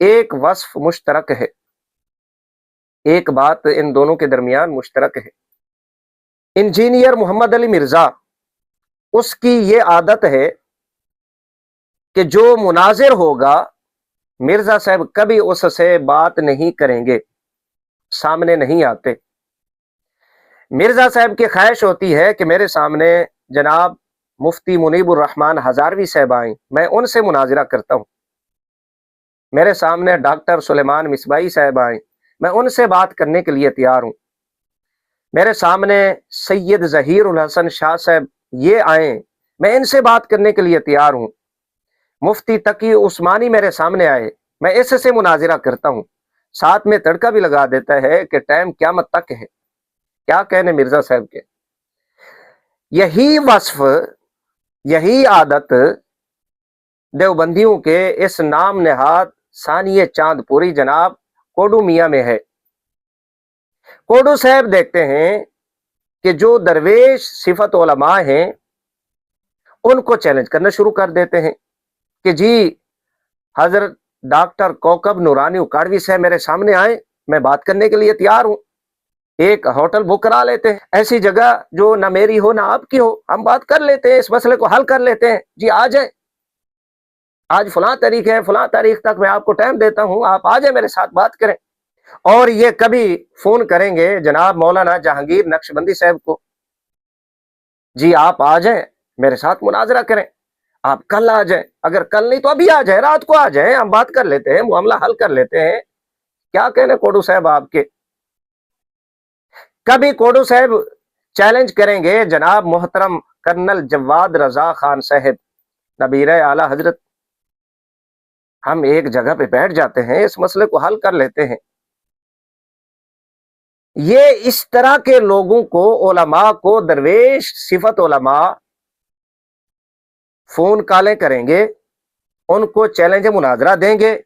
ایک وصف مشترک ہے، ایک بات ان دونوں کے درمیان مشترک ہے۔ انجینئر محمد علی مرزا، اس کی یہ عادت ہے کہ جو مناظر ہوگا مرزا صاحب کبھی اس سے بات نہیں کریں گے، سامنے نہیں آتے۔ مرزا صاحب کی خواہش ہوتی ہے کہ میرے سامنے جناب مفتی منیب الرحمن ہزاروی صاحب آئیں، میں ان سے مناظرہ کرتا ہوں۔ میرے سامنے ڈاکٹر سلیمان مصباحی صاحب آئیں، میں ان سے بات کرنے کے لیے تیار ہوں۔ میرے سامنے سید ظہیر الحسن شاہ صاحب یہ آئیں، میں ان سے بات کرنے کے لیے تیار ہوں۔ مفتی تقی عثمانی میرے سامنے آئے، میں اس سے مناظرہ کرتا ہوں۔ ساتھ میں تڑکا بھی لگا دیتا ہے کہ ٹائم قیامت تک ہے۔ کیا کہنے مرزا صاحب کے؟ یہی وصف، یہی عادت دیوبندیوں کے اس نام نہاد ثانی چاند پوری جناب کوڈو میاں میں ہے۔ کوڈو صاحب دیکھتے ہیں کہ جو درویش صفت علماء ہیں ان کو چیلنج کرنا شروع کر دیتے ہیں کہ جی حضرت ڈاکٹر کوکب نورانی اکاڑوی صاحب میرے سامنے آئے، میں بات کرنے کے لیے تیار ہوں۔ ایک ہوٹل بک کرا لیتے ہیں، ایسی جگہ جو نہ میری ہو نہ آپ کی ہو، ہم بات کر لیتے ہیں، اس مسئلے کو حل کر لیتے ہیں۔ جی آ جائیں، آج فلاں تاریخ ہے، فلاں تاریخ تک میں آپ کو ٹائم دیتا ہوں، آپ آ جائیں میرے ساتھ بات کریں۔ اور یہ کبھی فون کریں گے جناب مولانا جہانگیر نقشبندی صاحب کو، جی آپ آ جائیں میرے ساتھ مناظرہ کریں، آپ کل آ جائیں، اگر کل نہیں تو ابھی آ جائیں، رات کو آ جائیں، ہم بات کر لیتے ہیں، معاملہ حل کر لیتے ہیں۔ کیا کہنے کوڈو صاحب آپ کے؟ کبھی کوڈو صاحب چیلنج کریں گے جناب محترم کرنل جواد رضا خان صاحب نبیر اعلیٰ حضرت، ہم ایک جگہ پہ بیٹھ جاتے ہیں، اس مسئلے کو حل کر لیتے ہیں۔ یہ اس طرح کے لوگوں کو، علماء کو، درویش صفت علماء فون کالیں کریں گے، ان کو چیلنج مناظرہ دیں گے،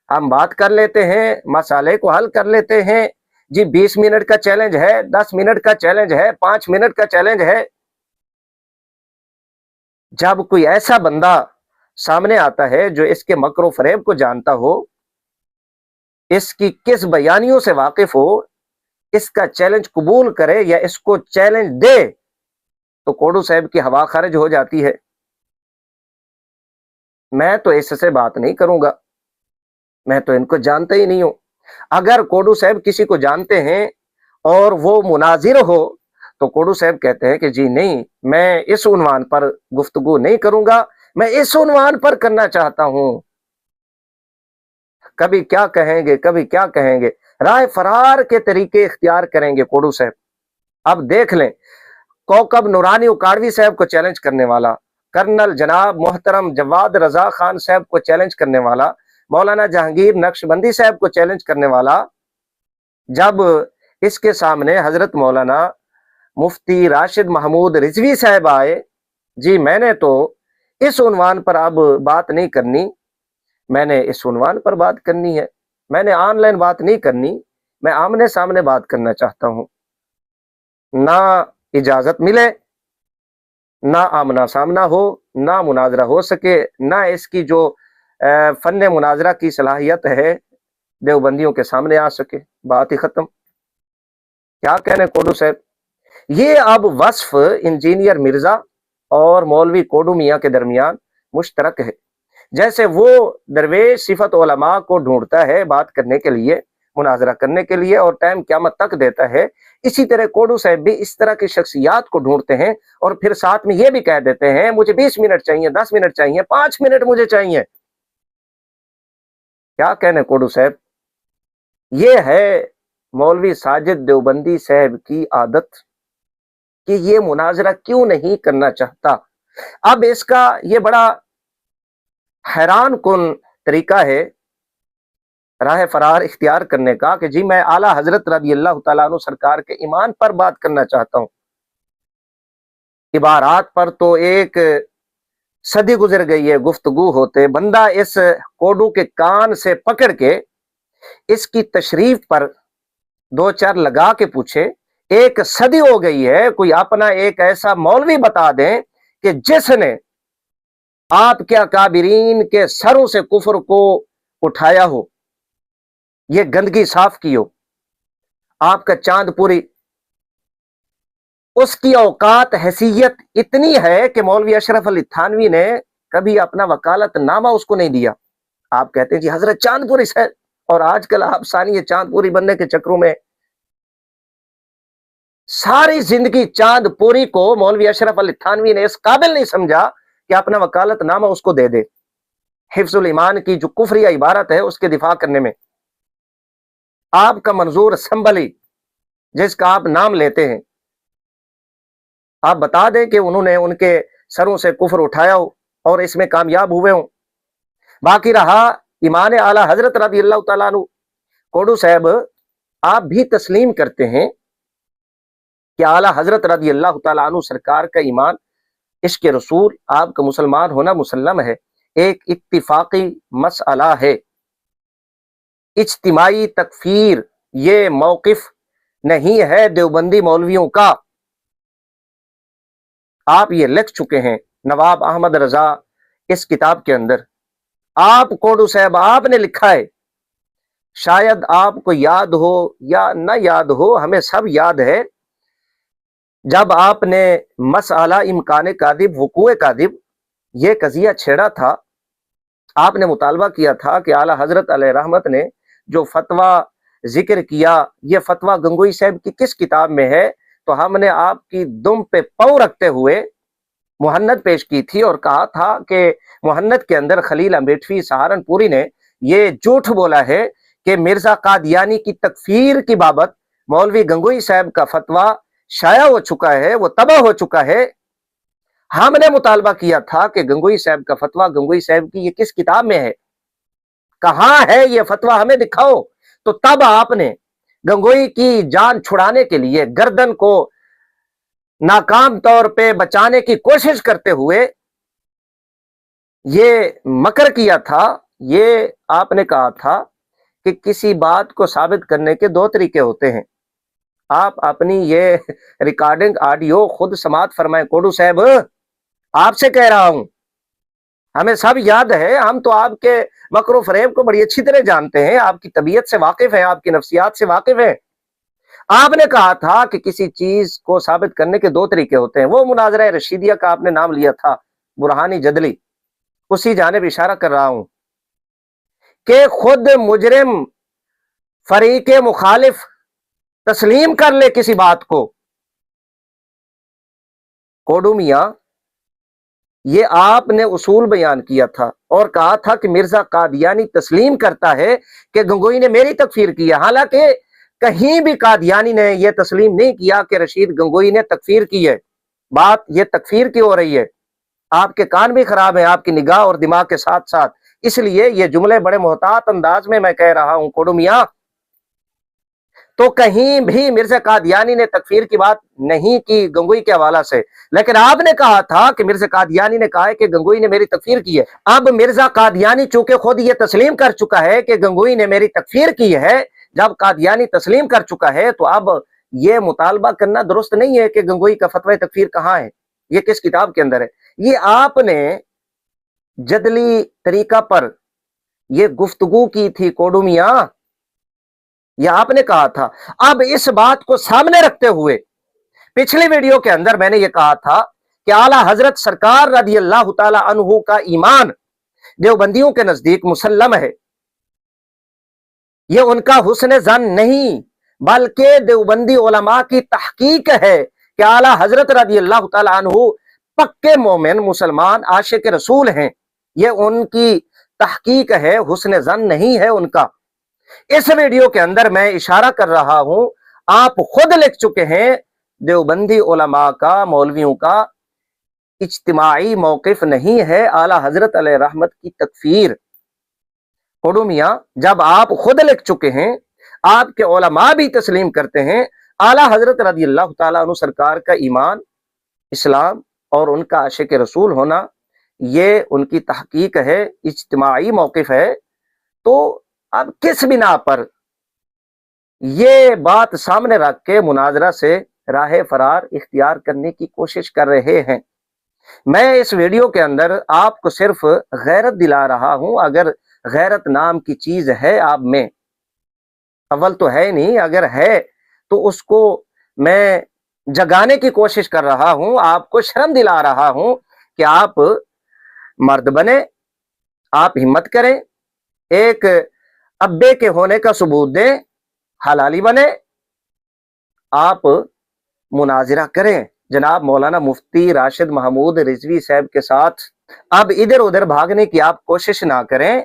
ہم بات کر لیتے ہیں، مسئلے کو حل کر لیتے ہیں۔ جی 20 منٹ کا چیلنج ہے، 10 منٹ کا چیلنج ہے، 5 منٹ کا چیلنج ہے۔ جب کوئی ایسا بندہ سامنے آتا ہے جو اس کے مکر و فریب کو جانتا ہو، اس کی کس بیانیوں سے واقف ہو، اس کا چیلنج قبول کرے یا اس کو چیلنج دے، تو کوڈو صاحب کی ہوا خارج ہو جاتی ہے۔ میں تو اس سے بات نہیں کروں گا، میں تو ان کو جانتا ہی نہیں ہوں۔ اگر کوڈو صاحب کسی کو جانتے ہیں اور وہ مناظر ہو تو کوڈو صاحب کہتے ہیں کہ جی نہیں، میں اس عنوان پر گفتگو نہیں کروں گا، میں اس عنوان پر کرنا چاہتا ہوں۔ کبھی کیا کہیں گے، کبھی کیا کہیں گے، راہ فرار کے طریقے اختیار کریں گے کوڈو صاحب۔ اب دیکھ لیں، کوکب نورانی اکاڑوی صاحب کو چیلنج کرنے والا، کرنل جناب محترم جواد رضا خان صاحب کو چیلنج کرنے والا، مولانا جہانگیر نقشبندی صاحب کو چیلنج کرنے والا، جب اس کے سامنے حضرت مولانا مفتی راشد محمود رضوی صاحب آئے، جی میں نے تو اس عنوان پر اب بات نہیں کرنی، میں نے اس عنوان پر بات کرنی ہے، میں نے آن لائن بات نہیں کرنی، میں آمنے سامنے بات کرنا چاہتا ہوں۔ نہ اجازت ملے، نہ آمنا سامنا ہو، نہ مناظرہ ہو سکے، نہ اس کی جو فن مناظرہ کی صلاحیت ہے دیوبندیوں کے سامنے آ سکے، بات ہی ختم۔ کیا کہنے کوڈو صاحب؟ یہ اب وصف انجینئر مرزا اور مولوی کوڈو میاں کے درمیان مشترک ہے۔ جیسے وہ درویش صفت علماء کو ڈھونڈتا ہے بات کرنے کے لیے، مناظرہ کرنے کے لیے، اور ٹائم قیامت تک دیتا ہے، اسی طرح کوڈو صاحب بھی اس طرح کی شخصیات کو ڈھونڈتے ہیں اور پھر ساتھ میں یہ بھی کہہ دیتے ہیں مجھے 20 منٹ چاہیے، 10 منٹ چاہیے، 5 منٹ مجھے چاہیے۔ کیا کہنے کوڈو صاحب؟ یہ ہے مولوی ساجد دیوبندی صاحب کی عادت کہ یہ مناظرہ کیوں نہیں کرنا چاہتا۔ اب اس کا یہ بڑا حیران کن طریقہ ہے راہ فرار اختیار کرنے کا کہ جی میں اعلیٰ حضرت رضی اللہ تعالیٰ عنہ سرکار کے ایمان پر بات کرنا چاہتا ہوں۔ عبارات پر تو ایک صدی گزر گئی ہے گفتگو ہوتے، بندہ اس کوڈو کے کان سے پکڑ کے اس کی تشریف پر دو چار لگا کے پوچھے، ایک صدی ہو گئی ہے، کوئی اپنا ایک ایسا مولوی بتا دیں کہ جس نے آپ کے اکابرین کے سروں سے کفر کو اٹھایا ہو، یہ گندگی صاف کی ہو. آپ کا چاند پوری اس کی اوقات حیثیت اتنی ہے کہ مولوی اشرف علی تھانوی نے کبھی اپنا وکالت نامہ اس کو نہیں دیا. آپ کہتے ہیں جی حضرت چاند پوری سے، اور آج کل آپ ثانی چاند پوری بننے کے چکروں میں ساری زندگی چاند پوری کو مولوی اشرف علی تھانوی نے اس قابل نہیں سمجھا کہ اپنا وکالت نامہ اس کو دے دے. حفظ الایمان کی جو کفریہ عبارت ہے اس کے دفاع کرنے میں آپ کا منظور اسمبلی جس کا آپ نام لیتے ہیں، آپ بتا دیں کہ انہوں نے ان کے سروں سے کفر اٹھایا ہو اور اس میں کامیاب ہوئے ہوں. باقی رہا ایمان اعلی حضرت رضی اللہ تعالیٰ عنہ، کوڈو صاحب آپ بھی تسلیم کرتے ہیں کہ اعلی حضرت رضی اللہ تعالیٰ عنہ سرکار کا ایمان، عشق رسول، آپ کا مسلمان ہونا مسلم ہے، ایک اتفاقی مسئلہ ہے. اجتماعی تکفیر یہ موقف نہیں ہے دیوبندی مولویوں کا. آپ یہ لکھ چکے ہیں نواب احمد رضا اس کتاب کے اندر. آپ کوڈو صاحب آپ نے لکھا ہے، شاید آپ کو یاد ہو یا نہ یاد ہو، ہمیں سب یاد ہے، جب آپ نے مسئلہ امکان کاذب وقوع کاذب یہ قضیہ چھیڑا تھا، آپ نے مطالبہ کیا تھا کہ اعلی حضرت علیہ رحمت نے جو فتویٰ ذکر کیا یہ فتویٰ گنگوئی صاحب کی کس کتاب میں ہے، تو ہم نے آپ کی دم پہ پاؤں رکھتے ہوئے مہند پیش کی تھی اور کہا تھا کہ مہند کے اندر خلیل امبیٹوی سہارنپوری نے یہ جھوٹ بولا ہے کہ مرزا قادیانی کی تکفیر کی بابت مولوی گنگوئی صاحب کا فتویٰ شائع ہو چکا ہے، وہ تباہ ہو چکا ہے. ہم نے مطالبہ کیا تھا کہ گنگوئی صاحب کا فتویٰ گنگوئی صاحب کی یہ کس کتاب میں ہے، کہاں ہے یہ فتویٰ، ہمیں دکھاؤ. تو تب آپ نے گنگوئی کی جان چھڑانے کے لیے گردن کو ناکام طور پہ بچانے کی کوشش کرتے ہوئے یہ مکر کیا تھا. یہ آپ نے کہا تھا کہ کسی بات کو ثابت کرنے کے دو طریقے ہوتے ہیں. آپ اپنی یہ ریکارڈنگ آڈیو خود سماعت فرمائیں. کوڈو صاحب آپ سے کہہ رہا ہوں، ہمیں سب یاد ہے، ہم تو آپ کے مکر و فریب کو بڑی اچھی طرح جانتے ہیں، آپ کی طبیعت سے واقف ہیں، آپ کی نفسیات سے واقف ہیں. آپ نے کہا تھا کہ کسی چیز کو ثابت کرنے کے دو طریقے ہوتے ہیں. وہ مناظرہ رشیدیہ کا آپ نے نام لیا تھا، برہانی جدلی، اسی جانب اشارہ کر رہا ہوں کہ خود مجرم فریق مخالف تسلیم کر لے کسی بات کو. کوڈو میاں یہ آپ نے اصول بیان کیا تھا اور کہا تھا کہ مرزا قادیانی تسلیم کرتا ہے کہ گنگوئی نے میری تکفیر کی ہے، حالانکہ کہیں بھی قادیانی نے یہ تسلیم نہیں کیا کہ رشید گنگوئی نے تکفیر کی ہے. بات یہ تکفیر کی ہو رہی ہے. آپ کے کان بھی خراب ہیں آپ کی نگاہ اور دماغ کے ساتھ ساتھ، اس لیے یہ جملے بڑے محتاط انداز میں کہہ رہا ہوں. کوڈو میاں تو کہیں بھی مرزا قادیانی نے تکفیر کی بات نہیں کی گنگوئی کے حوالہ سے، لیکن آپ نے کہا تھا کہ مرزا قادیانی نے کہا ہے کہ گنگوئی نے میری تکفیر کی ہے. اب مرزا قادیانی چونکہ خود یہ تسلیم کر چکا ہے کہ گنگوئی نے میری تکفیر کی ہے، جب قادیانی تسلیم کر چکا ہے تو اب یہ مطالبہ کرنا درست نہیں ہے کہ گنگوئی کا فتوی تکفیر کہاں ہے، یہ کس کتاب کے اندر ہے. یہ آپ نے جدلی طریقہ پر یہ گفتگو کی تھی کوڈو میاں، یہ آپ نے کہا تھا. اب اس بات کو سامنے رکھتے ہوئے پچھلی ویڈیو کے اندر میں نے یہ کہا تھا کہ اعلیٰ حضرت سرکار رضی اللہ تعالی عنہ کا ایمان دیوبندیوں کے نزدیک مسلم ہے. یہ ان کا حسن ظن نہیں بلکہ دیوبندی علماء کی تحقیق ہے کہ اعلیٰ حضرت رضی اللہ تعالی عنہ پکے مومن مسلمان عاشق رسول ہیں. یہ ان کی تحقیق ہے، حسن ظن نہیں ہے ان کا. اس ویڈیو کے اندر میں اشارہ کر رہا ہوں، آپ خود لکھ چکے ہیں دیوبندی علماء کا، مولویوں کا اجتماعی موقف نہیں ہے اعلیٰ حضرت علیہ رحمت کی تکفیر. کوڈو میاں جب آپ خود لکھ چکے ہیں، آپ کے علماء بھی تسلیم کرتے ہیں اعلیٰ حضرت رضی اللہ تعالیٰ عنہ سرکار کا ایمان، اسلام اور ان کا عاشق رسول ہونا یہ ان کی تحقیق ہے، اجتماعی موقف ہے، تو اب کس بنا پر یہ بات سامنے رکھ کے مناظرہ سے راہ فرار اختیار کرنے کی کوشش کر رہے ہیں؟ میں اس ویڈیو کے اندر آپ کو صرف غیرت دلا رہا ہوں. اگر غیرت نام کی چیز ہے آپ میں اول تو ہے نہیں، اگر ہے تو اس کو میں جگانے کی کوشش کر رہا ہوں، آپ کو شرم دلا رہا ہوں کہ آپ مرد بنے، آپ ہمت کریں، ایک ابے کے ہونے کا ثبوت دیں، حلالی بنے، آپ مناظرہ کریں جناب مولانا مفتی راشد محمود رضوی صاحب کے ساتھ۔ اب ادھر ادھر بھاگنے کی آپ کوشش نہ کریں۔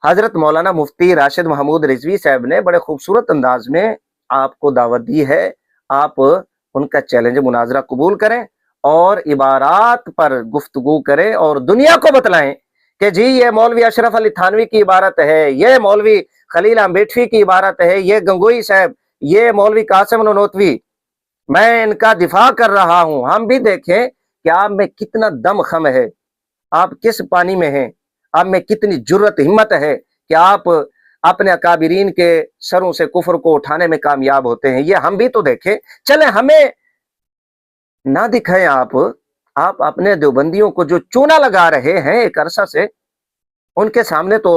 حضرت مولانا مفتی راشد محمود رضوی صاحب نے بڑے خوبصورت انداز میں آپ کو دعوت دی ہے، آپ ان کا چیلنج مناظرہ قبول کریں اور عبارات پر گفتگو کریں اور دنیا کو بتلائیں کہ جی یہ مولوی اشرف علی تھانوی کی عبارت ہے، یہ مولوی خلیل امبیٹوی کی عبارت ہے، یہ گنگوئی صاحب، یہ مولوی قاسم نانوتوی، میں ان کا دفاع کر رہا ہوں۔ ہم بھی دیکھیں کہ آپ میں کتنا دم خم ہے، آپ کس پانی میں ہیں، آپ میں کتنی جرت ہمت ہے کہ آپ اپنے اکابرین کے سروں سے کفر کو اٹھانے میں کامیاب ہوتے ہیں، یہ ہم بھی تو دیکھیں۔ چلیں ہمیں نہ دکھائیں آپ اپنے دیوبندیوں کو جو چونا لگا رہے ہیں ایک عرصہ سے، ان کے سامنے تو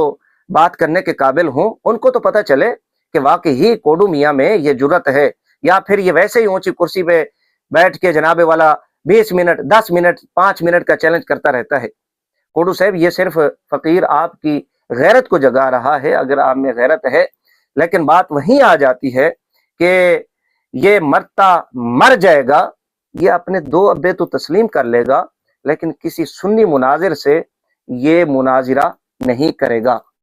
بات کرنے کے قابل ہوں، ان کو تو پتہ چلے کہ واقعی کوڈو میاں میں یہ جرت ہے، یا پھر یہ ویسے ہی اونچی کرسی پہ بیٹھ کے جناب والا 20 منٹ 10 منٹ 5 منٹ کا چیلنج کرتا رہتا ہے۔ کوڈو صاحب یہ صرف فقیر آپ کی غیرت کو جگا رہا ہے، اگر آپ میں غیرت ہے، لیکن بات وہیں آ جاتی ہے کہ یہ مرتا مر جائے گا، یہ اپنے 2 ابے تو تسلیم کر لے گا لیکن کسی سنی مناظر سے یہ مناظرہ نہیں کرے گا۔